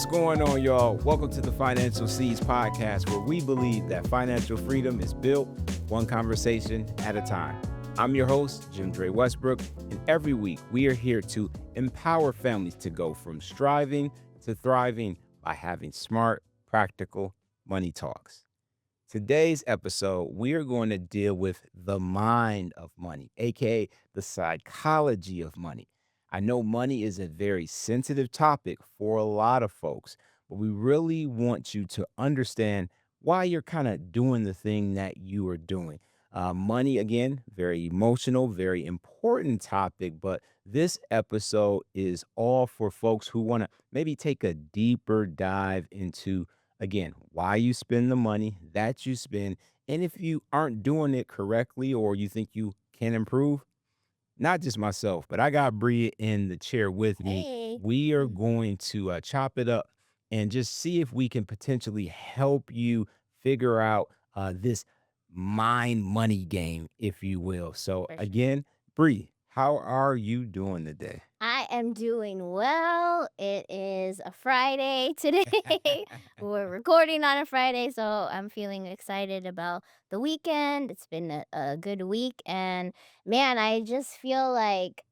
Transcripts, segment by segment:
What's going on, y'all? Welcome to the Financial Seeds podcast, where we believe that financial freedom is built one conversation at a time. I'm your host, JimDre Westbrook, and every week we are here to empower families to go from striving to thriving by having smart, practical money talks. Today's episode, we are going to deal with the mind of money, aka the psychology of money. I know money is a very sensitive topic for a lot of folks, but we really want you to understand why you're kind of doing the thing that you are doing. Money, again, very emotional, very important topic, but this episode is all for folks who want to maybe take a deeper dive into, again, why you spend the money that you spend. And if you aren't doing it correctly or you think you can improve, not just myself, but I got Bri in the chair with me. Hey. We are going to chop it up and just see if we can potentially help you figure out this mind money game, if you will. So, For sure. again, Bri, how are you doing today? I am doing well. It is a Friday today. We're recording on a Friday, so I'm feeling excited about the weekend. It's been a good week, and man, I just feel like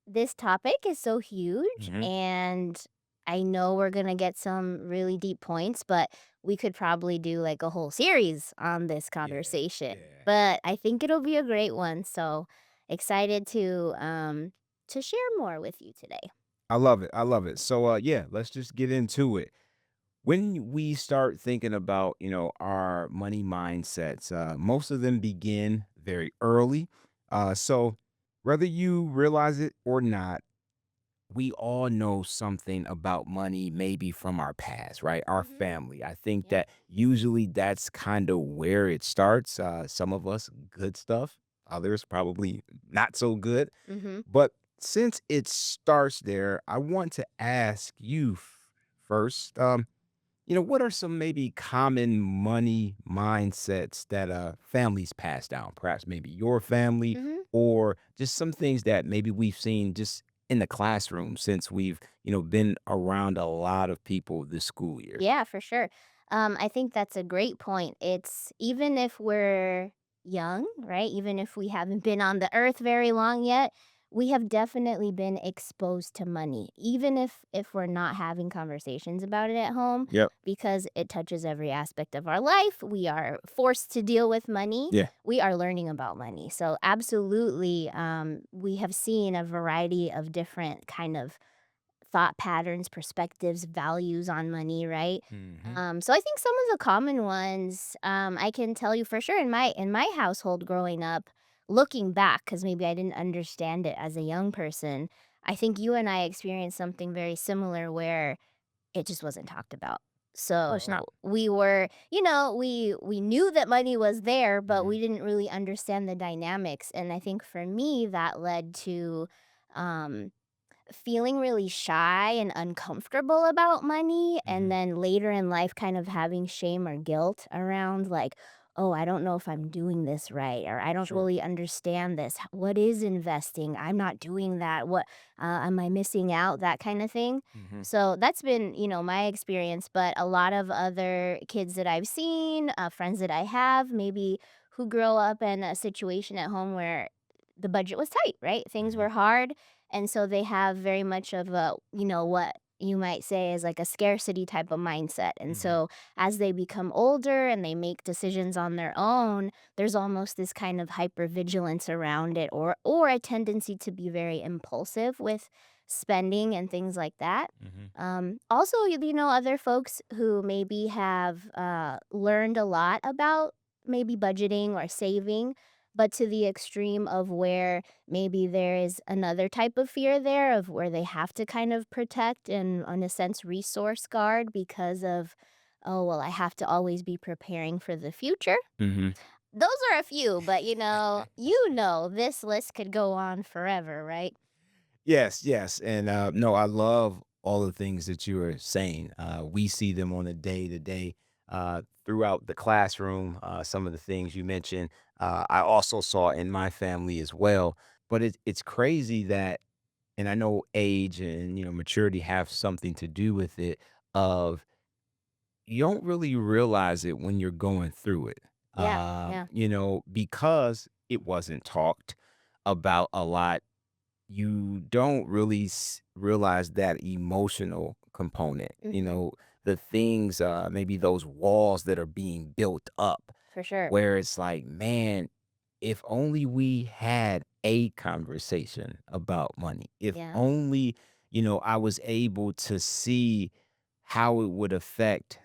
this topic is so huge, Mhm. and I know we're gonna get some really deep points, but we could probably do like a whole series on this Yeah, conversation. yeah. But I think it'll be a great one, so excited to share more with you today. I love it. I love it. So, yeah, let's just get into it. When we start thinking about, our money mindsets, most of them begin very early. So whether you realize it or not, we all know something about money, maybe from our past, right? Our Mhm. family. I think Yep. that usually that's kind of where it starts. Some of us, good stuff, others probably not so good. Mhm. But since it starts there, I want to ask you first. What are some maybe common money mindsets that families pass down? Perhaps maybe your family, Mhm. or just some things that maybe we've seen just in the classroom since we've, been around a lot of people this school year. Yeah, for sure. I think that's a great point. It's even if we're young, right? Even if we haven't been on the earth very long yet, we have definitely been exposed to money, even if we're not having conversations about it at home, Yep. because it touches every aspect of our life. We are forced to deal with money. Yeah. We are learning about money. So absolutely, we have seen a variety of different kind of thought patterns, perspectives, values on money, right? Hmm. So I think some of the common ones, I can tell you for sure in my household growing up, looking back, because maybe I didn't understand it as a young person. I think you and I experienced something very similar where it just wasn't talked about. Oh, it's not. So we were, we knew that money was there, but Hmm. we didn't really understand the dynamics. And I think for me, that led to um, feeling really shy and uncomfortable about money, and Hmm. then later in life kind of having shame or guilt around like, oh, I don't know if I'm doing this right, or I don't Sure. really understand this. What is investing? I'm not doing that. What am I missing out? That kind of thing. Hmm. So that's been, my experience, but a lot of other kids that I've seen, friends that I have, maybe who grow up in a situation at home where the budget was tight, right? Things Hmm. were hard, and so they have very much of a, what you might say is like a scarcity type of mindset. And Hmm. so as they become older and they make decisions on their own, there's almost this kind of hypervigilance around it, or a tendency to be very impulsive with spending and things like that. Hmm. Also, other folks who maybe have learned a lot about maybe budgeting or saving, but to the extreme of where maybe there is another type of fear there of where they have to kind of protect and, in a sense, resource guard because of, oh, well, I have to always be preparing for the future. Hmm. Those are a few, but this list could go on forever, right? Yes, yes. And no, I love all the things that you are saying. We see them on a day to day throughout the classroom. Some of the things you mentioned, I also saw in my family as well. But it's crazy that, and I know age and maturity have something to do with it. of you don't really realize it when you're going through it. Yeah. Yeah. Because it wasn't talked about a lot, you don't really realize that emotional component, Hmm. the things, maybe those walls that are being built up, For sure. where it's like, man, if only we had a conversation about money, if Yeah. only, I was able to see how it would affect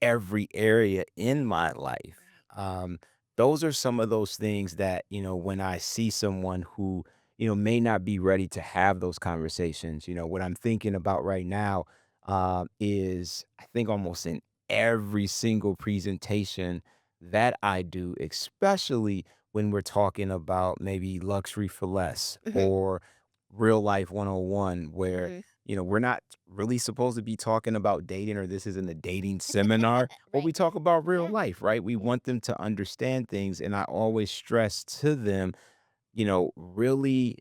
every area in my life. Right. Um, those are some of those things that, when I see someone who, may not be ready to have those conversations, what I'm thinking about right now is I think almost in every single presentation that I do, especially when we're talking about maybe luxury for less Hmm. or real life 101, where, Hmm. we're not really supposed to be talking about dating or this isn't a dating seminar, but Right. we talk about real Yeah. life, right? We Yeah. want them to understand things. And I always stress to them, really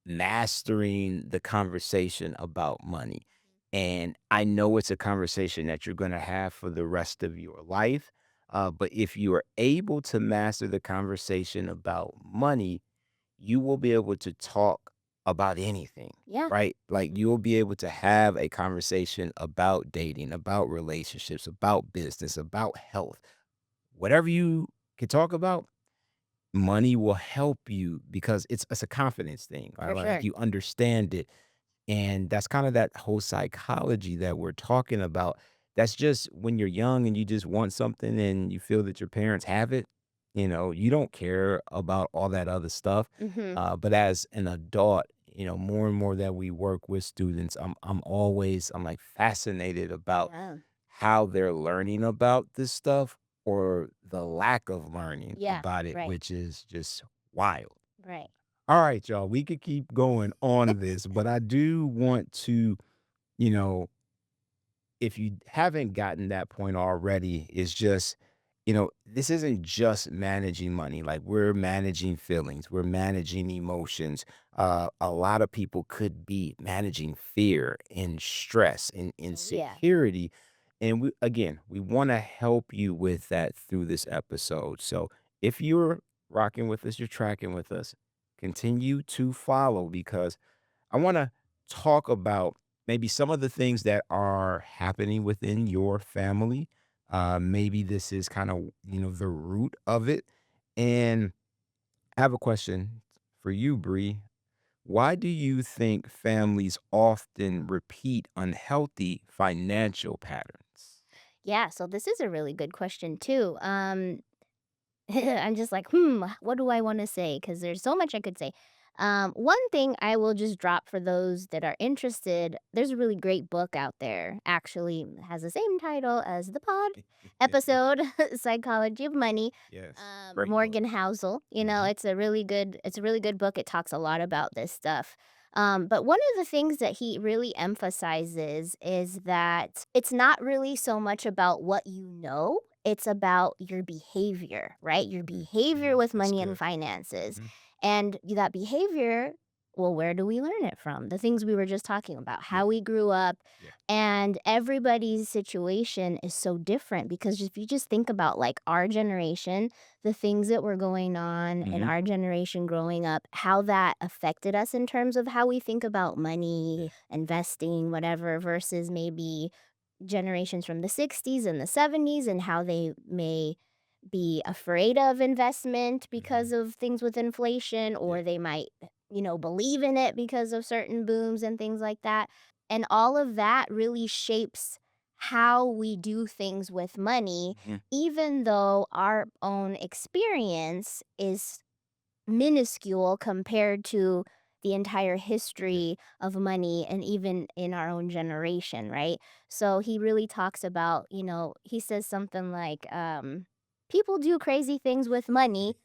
mastering the conversation about money. And I know it's a conversation that you're going to have for the rest of your life. But if you are able to master the conversation about money, you will be able to talk about anything, Yeah. right? Like you will be able to have a conversation about dating, about relationships, about business, about health, whatever you can talk about. Money will help you because it's a confidence thing. Right? For Like sure. you understand it, and that's kind of that whole psychology that we're talking about. That's just when you're young and you just want something and you feel that your parents have it, you don't care about all that other stuff. Hmm. But as an adult, more and more that we work with students, I'm like fascinated about Yeah. how they're learning about this stuff or the lack of learning Yeah. about it, Right. which is just wild. Right. All right, y'all, we could keep going on this, but I do want to, you know, if you haven't gotten that point already, is just, this isn't just managing money. Like we're managing feelings, we're managing emotions. A lot of people could be managing fear and stress and Oh yeah. insecurity. And we want to help you with that through this episode. So if you're rocking with us, you're tracking with us, continue to follow because I want to talk about maybe some of the things that are happening within your family. Maybe this is kind of, the root of it. And I have a question for you, Bree. Why do you think families often repeat unhealthy financial patterns? Yeah. So this is a really good question too. I'm just like, what do I want to say? Because there's so much I could say. One thing I will just drop for those that are interested. There's a really great book out there. Actually, has the same title as the pod episode, "Psychology of Money." Yes, great book. Morgan Housel. Hmm. It's a really good. It's a really good book. It talks a lot about this stuff. But one of the things that he really emphasizes is that it's not really so much about what you know, it's about your behavior, right? Your behavior with That's money and good. finances. Hmm. And that behavior, well, where do we learn it from? The things we were just talking about, Yeah, how we grew up. yeah. And everybody's situation is so different because if you just think about like our generation, the things that were going on in Hmm. our generation growing up, how that affected us in terms of how we think about Yeah. money, investing, whatever, versus maybe generations from the 60s and the 70s and how they may be afraid of investment Hmm. because of things with inflation, Yeah. or they might, believe in it because of certain booms and things like that. And all of that really shapes how we do things with money, Hmm. even though our own experience is minuscule compared to the entire Yeah. history of money and even in our own generation, right? So he really talks about, he says something like, people do crazy things with money,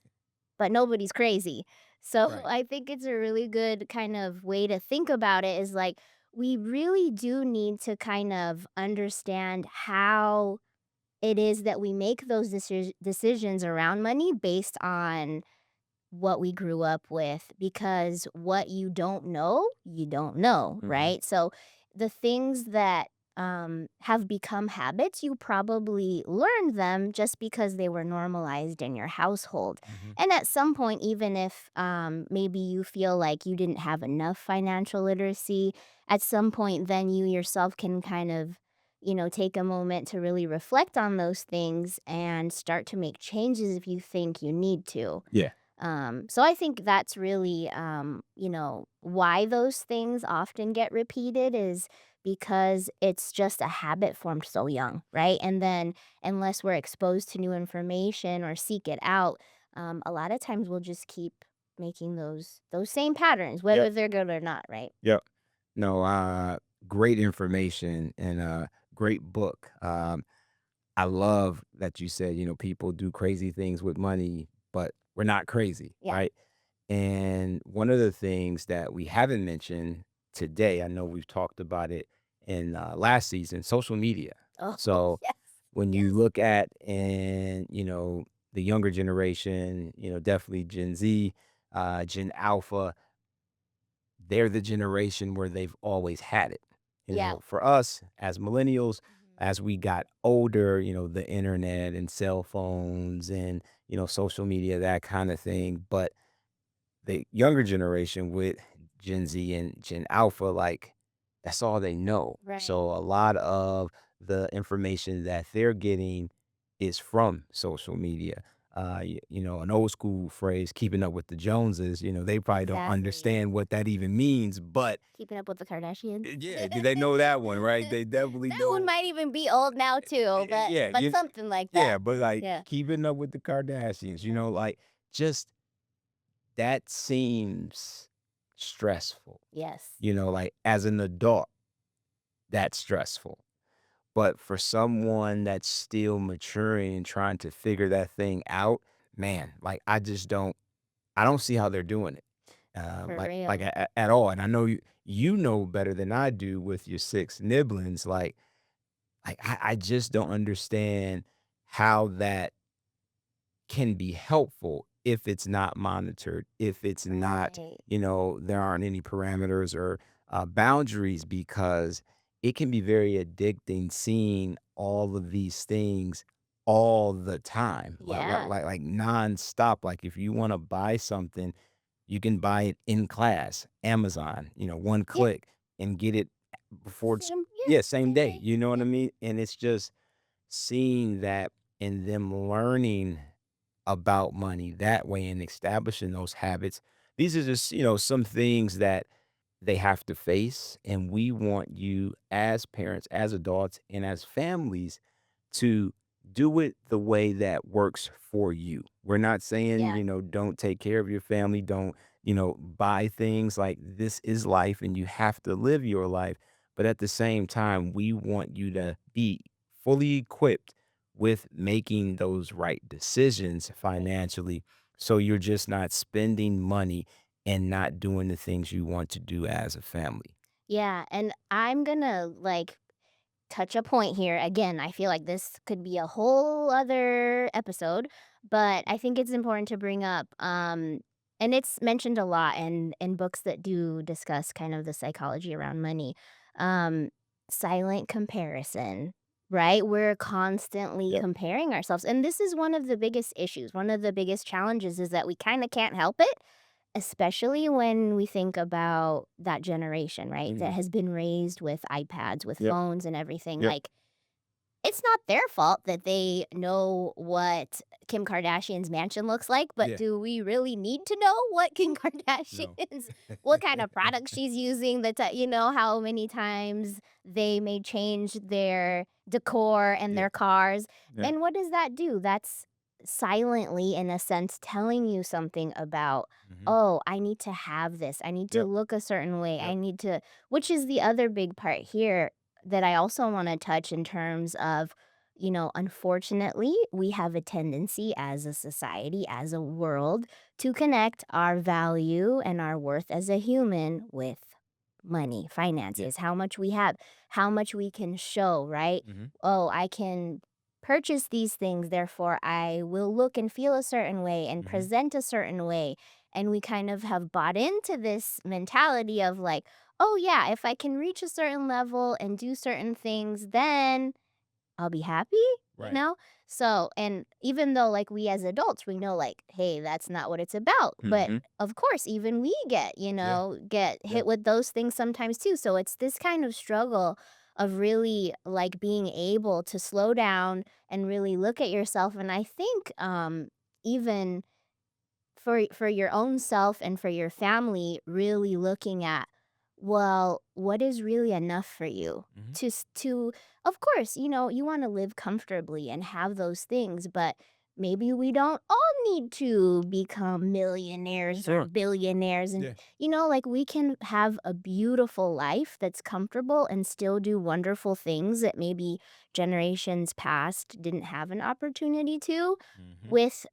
but nobody's crazy. So Right. I think it's a really good kind of way to think about it is like, we really do need to kind of understand how it is that we make those decisions around money based on what we grew up with, because what you don't know, right? So the things that have become habits, you probably learned them just because they were normalized in your household. Hmm. And at some point, even if maybe you feel like you didn't have enough financial literacy, at some point, then you yourself can kind of, take a moment to really reflect on those things and start to make changes if you think you need to. Yeah. So I think that's really, why those things often get repeated is because it's just a habit formed so young, right? And then unless we're exposed to new information or seek it out, a lot of times we'll just keep making those same patterns, Yep. whether they're good or not, right? Yep. No, great information and great book. I love that you said, people do crazy things with money, but we're not crazy, Yeah. right? And one of the things that we haven't mentioned today, I know we've talked about it in last season, social media. Oh, So yes. when you Yes. look at and the younger generation, definitely Gen Z, Gen Alpha, they're the generation where they've always had it. Yeah. For us as millennials, Mhm. as we got older, the internet and cell phones and, social media, that kind of thing. But the younger generation with Gen Z and Gen Alpha, like that's all they know. Right. So a lot of the information that they're getting is from social media. An old school phrase, keeping up with the Joneses, they probably don't Exactly. understand what that even means, but Keeping up with the Kardashians. yeah, they know that one, right? They definitely That one know. might even be old now too, but Yeah, something like that. yeah, but like Yeah. keeping up with the Kardashians, Yeah. like just that seems stressful. Yes. Like as an adult, that's stressful. But for someone that's still maturing and trying to figure that thing out, man, like I don't see how they're doing it. For Like real. at all. And I know you know better than I do with your six nibblings. I just don't understand how that can be helpful if it's not monitored, if it's not, Right. there aren't any parameters or boundaries because it can be very addicting seeing all of these things all the time, Yeah. like nonstop. Like if you want to buy something, you can buy it in class, Amazon, one Yeah. click and get it before it's, Same. Yeah. yeah, same Same day. day. You know what I Yeah. mean? And it's just seeing that and them learning about money that way and establishing those habits. These are just, some things that they have to face. And we want you as parents, as adults, and as families to do it the way that works for you. We're not saying, Yeah. don't take care of your family, don't, buy things. Like this is life and you have to live your life. But at the same time, we want you to be fully equipped with making those right decisions Right. financially. So you're just not spending money and not doing the things you want to do as a family. Yeah. And I'm gonna touch a point here. Again, I feel like this could be a whole other episode, but I think it's important to bring up. And it's mentioned a lot in books that do discuss kind of the psychology around money. Um, Silent comparison, right? We're constantly Yep. comparing ourselves. And this is one of the biggest issues. One of the biggest challenges is that we kind of can't help it, especially when we think about that generation, right? That Mhm. has been raised with iPads, with Yep. phones and everything. Yep. Like, it's not their fault that they know what Kim Kardashian's mansion looks like, but Yeah. do we really need to know what Kim No. Kardashian's what kind of products she's using, how many times they may change their decor and Yeah. their cars? Yeah. And what does that do? That's silently, in a sense, telling you something about, Mhm. "Oh, I need to have this. I need to Yep. look a certain way. I Yep. need to," which is the other big part here that I also want to touch in terms of, unfortunately, we have a tendency as a society, as a world, to connect our value and our worth as a human with money, Yeah. finances, how much we have, how much we can show, right? Mhm. Oh, I can purchase these things, therefore I will look and feel a certain way and Mhm. present a certain way. And we kind of have bought into this mentality of like, oh yeah, if I can reach a certain level and do certain things, then I'll be happy, you Right. know? So, and even though like we as adults, we know like, hey, that's not what it's about. But Hmm. of course, even we get, Yeah. get Yeah. hit with those things sometimes too. So it's this kind of struggle of really like being able to slow down and really look at yourself. And I think even for your own self and for your family, really looking at, well, what is really enough for you Hmm. to of course, you want to live comfortably and have those things, but maybe we don't all need to become millionaires or Sure. billionaires. And Yeah. like we can have a beautiful life that's comfortable and still do wonderful things that maybe generations past didn't have an opportunity to, Hmm. with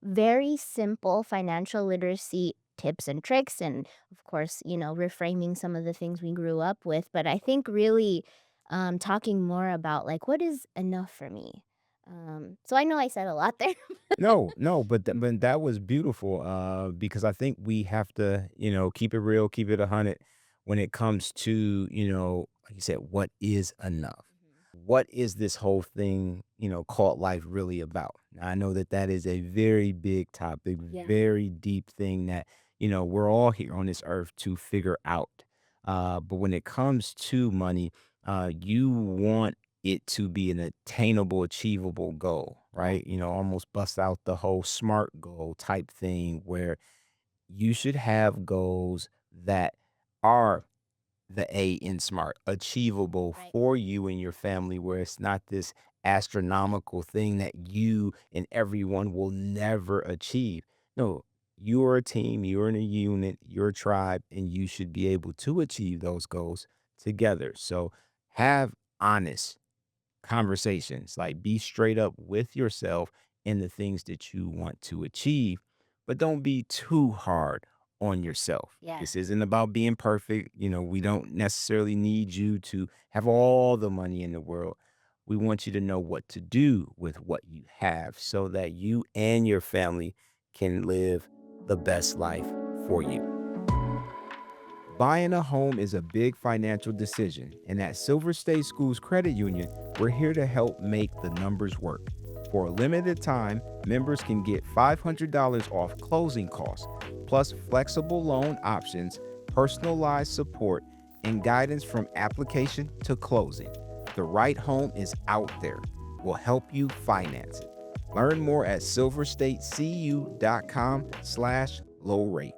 very simple financial literacy tips and tricks, and of course, reframing some of the things we grew up with. But I think really talking more about like what is enough for me. So I know I said a lot there. No, no, but that was beautiful, because I think we have to, keep it real, keep it 100 when it comes to, like you said, what is enough? Mhm. What is this whole thing, called life really about? Now, I know that that is a very big topic, Yeah. very deep thing that, we're all here on this earth to figure out. But when it comes to money, you want it to be an attainable, achievable goal, Right. right? Almost bust out the whole SMART goal type thing where you should have goals that are the A in SMART, achievable Right. for you and your family, where it's not this astronomical thing that you and everyone will never achieve. No, you're a team, you're in a unit, you're a tribe, and you should be able to achieve those goals together. So have honest conversations. Like, be straight up with yourself in the things that you want to achieve, but don't be too hard on yourself. Yes. This isn't about being perfect. We don't necessarily need you to have all the money in the world. We want you to know what to do with what you have so that you and your family can live the best life for you. Buying a home is a big financial decision, and at Silver State Schools Credit Union, we're here to help make the numbers work. For a limited time, members can get $500 off closing costs, plus flexible loan options, personalized support, and guidance from application to closing. The right home is out there. We'll help you finance it. Learn more at silverstatecu.com/low rates.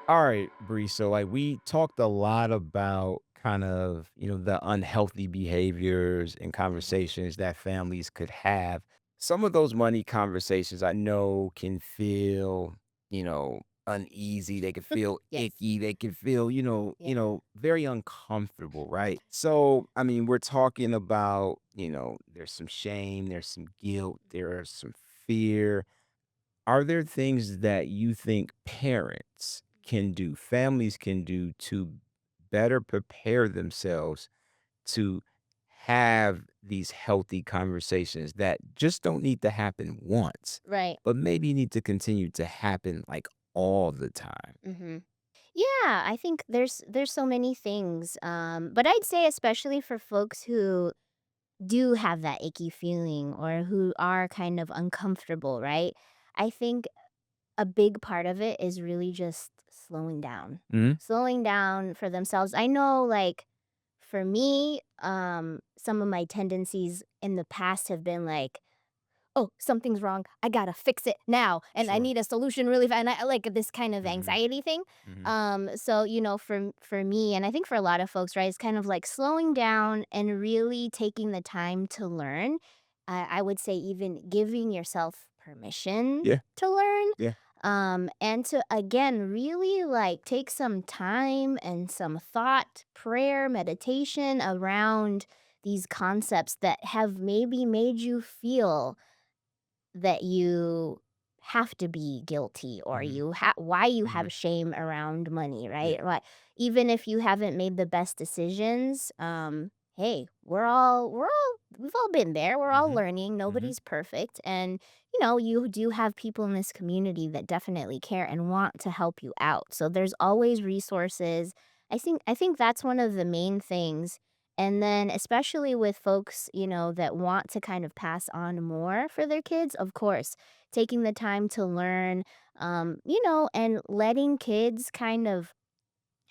All right, Bree. So, like, we talked a lot about kind of, the unhealthy behaviors and conversations that families could have. Some of those money conversations I know can feel, uneasy. They can feel Yes. icky. They can feel, Yeah. very uncomfortable, right? So, I mean, we're talking about, there's some shame, there's some guilt, there's some fear. Are there things that you think parents can do, families can do to better prepare themselves to have these healthy conversations that just don't need to happen once, Right. but maybe need to continue to happen like all the time? Mm-hmm. Yeah, I think there's so many things. But I'd say especially for folks who do have that icky feeling or who are kind of uncomfortable, right? I think a big part of it is really just slowing down. Mhm. Slowing down for themselves. I know like for me, some of my tendencies in the past have been like, oh, something's wrong. I gotta fix it now, and I Sure. need a solution really fast. And I like this kind of Mhm. anxiety thing. Mhm. So for me, and I think for a lot of folks, right, it's kind of like slowing down and really taking the time to learn. I would say even giving yourself permission Yeah. to learn. Yeah. And to again really like take some time and some thought, prayer, meditation around these concepts that have maybe made you feel that you have to be guilty, or Mhm. why you have Mhm. shame around money, Yeah. right? Like even if you haven't made the best decisions, hey, we've all been there. We're all Mhm. learning. Mhm. Nobody's perfect, and you do have people in this community that definitely care and want to help you out. So there's always resources. I think that's one of the main things. And then especially with folks, that want to kind of pass on more for their kids, of course, taking the time to learn, and letting kids kind of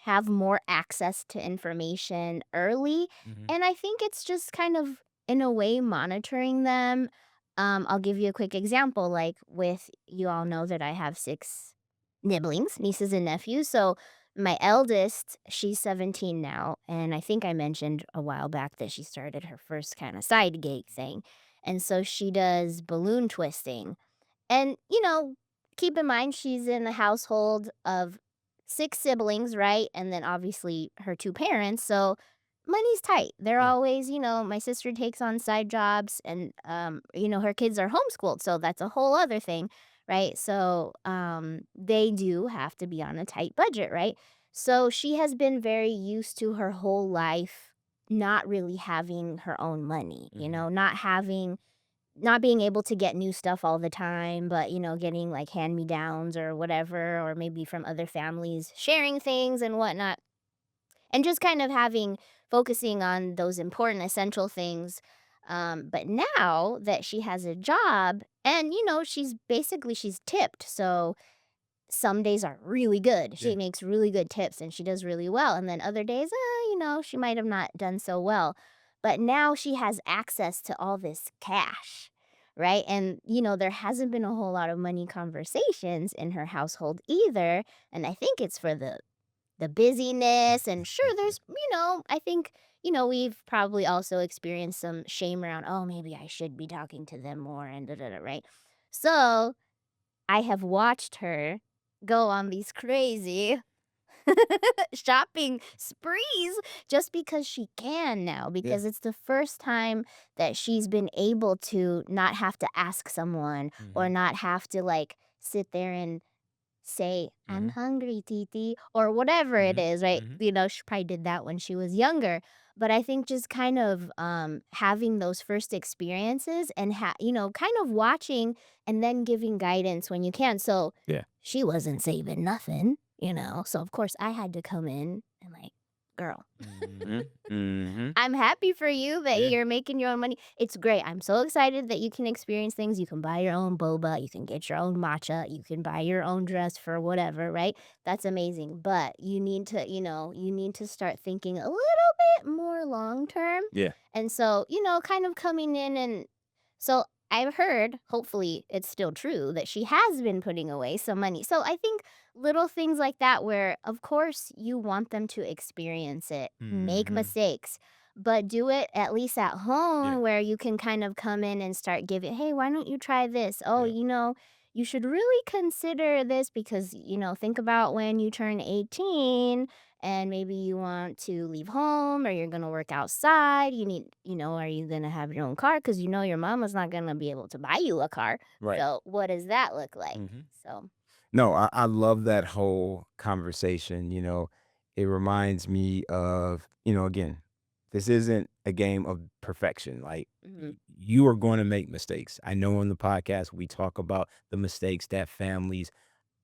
have more access to information early. Hmm. And I think it's just kind of, in a way, monitoring them. I'll give you a quick example. Like, with you all know that I have six nibblings, nieces and nephews. So my eldest, she's 17 now. And I think I mentioned a while back that she started her first kind of side gig thing. And so she does balloon twisting. And, keep in mind she's in a household of six siblings, right? And then obviously her two parents. So money's tight. They're Yeah. always, my sister takes on side jobs and, her kids are homeschooled. So that's a whole other thing, right? So they do have to be on a tight budget, right? So she has been very used to her whole life not really having her own money, Hmm. not being able to get new stuff all the time, but, getting like hand me downs or whatever, or maybe from other families sharing things and whatnot. And just kind of focusing on those important, essential things. But now that she has a job and, she's tipped. So some days are really good. Yeah. She makes really good tips and she does really well. And then other days, she might have not done so well. But now she has access to all this cash, right? And, there hasn't been a whole lot of money conversations in her household either. And I think it's for the busyness. And sure, I think, we've probably also experienced some shame around, oh, maybe I should be talking to them more and da da da, right? So I have watched her go on these crazy shopping sprees just because she can now, Yeah. because it's the first time that she's been able to not have to ask someone or Hmm. not have to like sit there and say, "I'm Hmm. hungry, Titi," or whatever it Hmm. is, right? Hmm. She probably did that when she was younger. But I think just kind of having those first experiences and, kind of watching and then giving guidance when you can. So Yeah. she wasn't saving nothing, So of course I had to come in and like, girl, Hmm. Hmm. I'm happy for you that Yeah. you're making your own money. It's great. I'm so excited that you can experience things. You can buy your own boba, you can get your own matcha, you can buy your own dress for whatever, right? That's amazing. But you need to start thinking a little bit more long term. Yeah. And so, kind of coming in and so I've heard, hopefully it's still true, that she has been putting away some money. So I think little things like that where of course you want them to experience it, make Hmm. mistakes, but do it at least at Yeah. home where you can kind of come in and start giving, hey, why don't you try this? Oh, Yeah. you should really consider this because, think about when you turn 18 and maybe you want to leave home or you're going to work outside. Are you going to have your own car? Because your mama's not going to be able to buy you a car. Right. So, what does that look like? Hmm. So, No, I love that whole conversation. It reminds me of, again, this isn't a game of perfection. Like, mhm, you are going to make mistakes. I know on the podcast we talk about the mistakes that families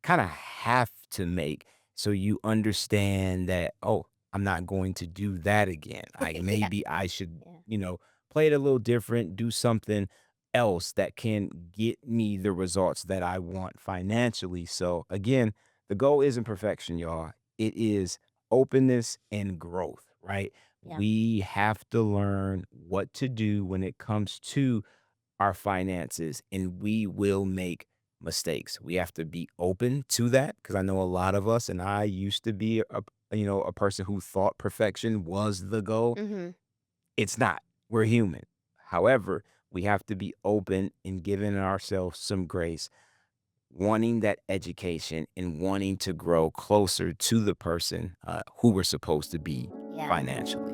kind of have to make, so you understand that, oh, I'm not going to do that again. I yeah, maybe I should, yeah, play it a little different, do something else that can get me the results that I want financially. So again, the goal isn't perfection, y'all. It is openness and growth, right? yeah. We have to learn what to do when it comes to our finances, and we will make mistakes. We have to be open to that, because I know a lot of us, and I used to be a person who thought perfection was the goal. Hmm. It's not. We're human. However, we have to be open and giving ourselves some grace, wanting that education and wanting to grow closer to the person who we're supposed to be Yeah. financially.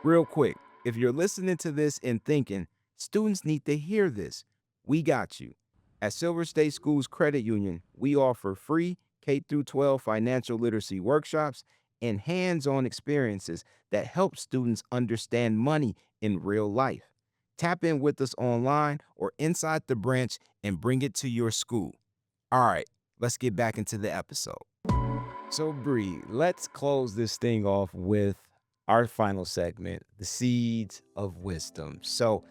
Real quick, if you're listening to this and thinking, students need to hear this, we got you. At Silver State Schools Credit Union, we offer free K through 12 financial literacy workshops and hands-on experiences that help students understand money in real life. Tap in with us online or inside the branch and bring it to your school. All right, let's get back into the episode. So, Bri, let's close this thing off with our final segment, the seeds of wisdom. So,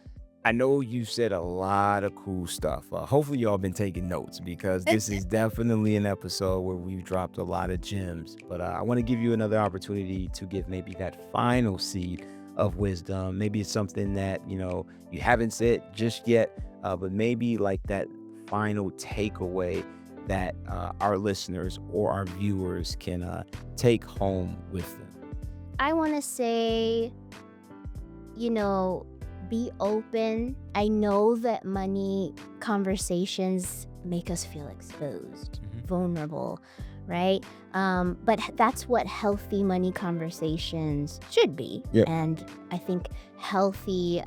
I know you said a lot of cool stuff. Hopefully, y'all been taking notes because this is definitely an episode where we've dropped a lot of gems. But I want to give you another opportunity to give maybe that final seed of wisdom. Maybe it's something that you haven't said just yet, but maybe like that final takeaway that our listeners or our viewers can take home with them. I want to say, be open. I know that money conversations make us feel exposed, vulnerable, right? But that's what healthy money conversations should be. Yep. And I think healthy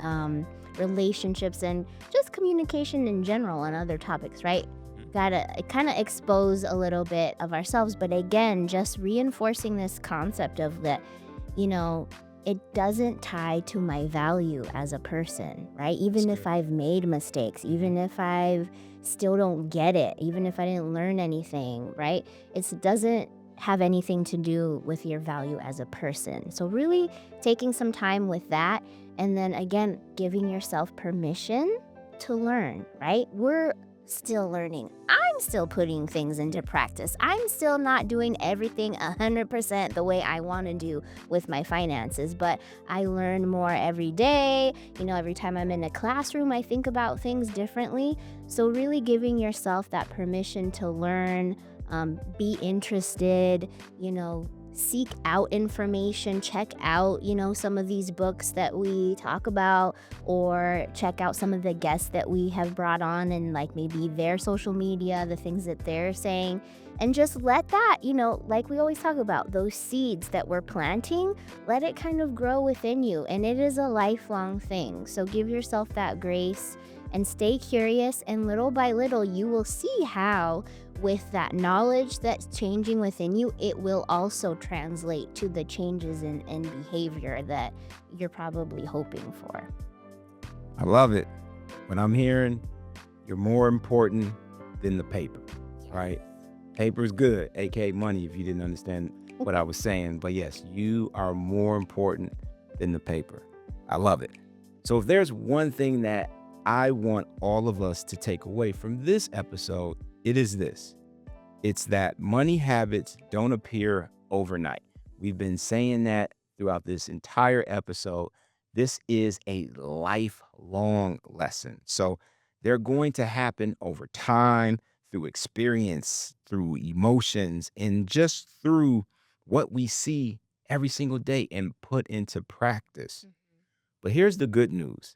relationships and just communication in general on other topics, right? Gotta kind of expose a little bit of ourselves. But again, just reinforcing this concept of that, it doesn't tie to my value as a person, right? Even if I've made mistakes, even if I still don't get it, even if I didn't learn anything, right? It doesn't have anything to do with your value as a person. So really taking some time with that, and then again, giving yourself permission to learn, right? We're still learning. I'm still putting things into practice. I'm still not doing everything 100% the way I want to do with my finances, but I learn more every day. Every time I'm in a classroom, I think about things differently. So really giving yourself that permission to learn, be interested, seek out information, check out, some of these books that we talk about, or check out some of the guests that we have brought on and like maybe their social media, the things that they're saying, and just let that, like we always talk about, those seeds that we're planting, let it kind of grow within you. And it is a lifelong thing. So give yourself that grace and stay curious, and little by little, you will see how with that knowledge that's changing within you, it will also translate to the changes in behavior that you're probably hoping for. I love it. When I'm hearing you're more important than the paper, right? Paper's good, aka money, if you didn't understand what I was saying. But yes, you are more important than the paper. I love it. So if there's one thing that I want all of us to take away from this episode, it is this. It's that money habits don't appear overnight. We've been saying that throughout this entire episode. This is a lifelong lesson. So they're going to happen over time, through experience, through emotions, and just through what we see every single day and put into practice. But here's the good news,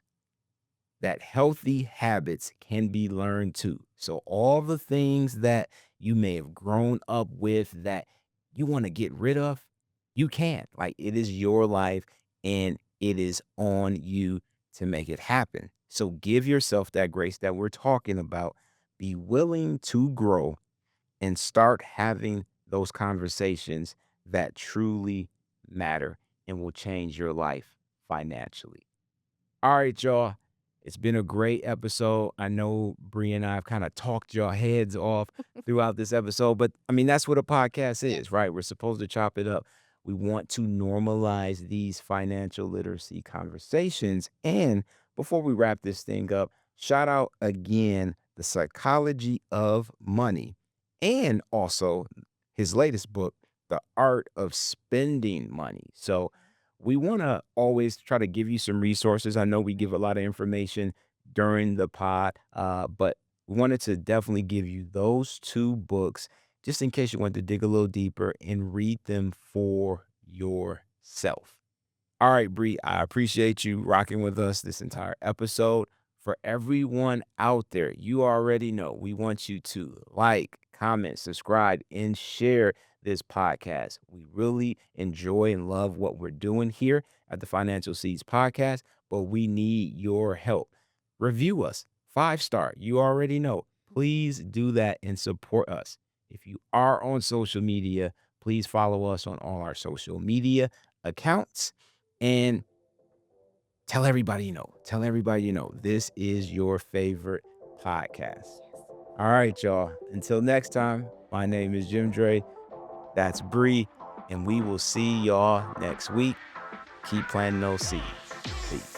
that healthy habits can be learned too. So all the things that you may have grown up with that you want to get rid of, you can. Like, it is your life and it is on you to make it happen. So give yourself that grace that we're talking about. Be willing to grow and start having those conversations that truly matter and will change your life financially. All right, y'all. It's been a great episode. I know Bri and I have kind of talked your heads off throughout this episode, but I mean, that's what a podcast is, right? We're supposed to chop it up. We want to normalize these financial literacy conversations. And before we wrap this thing up, shout out again The Psychology of Money, and also his latest book, The Art of Spending Money. So we want to always try to give you some resources. I know we give a lot of information during the pod, but we wanted to definitely give you those two books just in case you want to dig a little deeper and read them for yourself. All right, Bri, I appreciate you rocking with us this entire episode. For everyone out there, you already know we want you to like, comment, subscribe, and share this podcast. We really enjoy and love what we're doing here at the Financial Seeds Podcast, but we need your help. Review us, 5-star. You already know. Please do that and support us. If you are on social media, please follow us on all our social media accounts. And tell everybody you know. Tell everybody you know. This is your favorite podcast. All right, y'all. Until next time, my name is JimDre. That's Bri, and we will see y'all next week. Keep planting those seeds. Peace.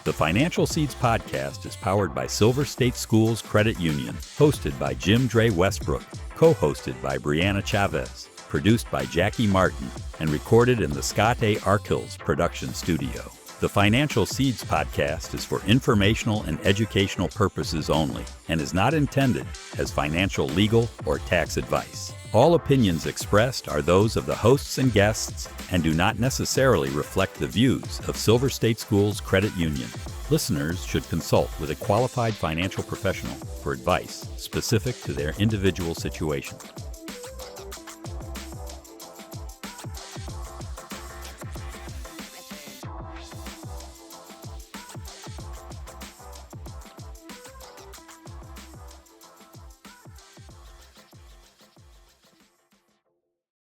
The Financial Seeds podcast is powered by Silver State Schools Credit Union, hosted by JimDre Westbrook, co-hosted by Brianna Chavez, produced by Jackie Martin, and recorded in the Scott A. Arkills production studio. The Financial Seeds podcast is for informational and educational purposes only and is not intended as financial, legal, or tax advice. All opinions expressed are those of the hosts and guests and do not necessarily reflect the views of Silver State Schools Credit Union. Listeners should consult with a qualified financial professional for advice specific to their individual situation.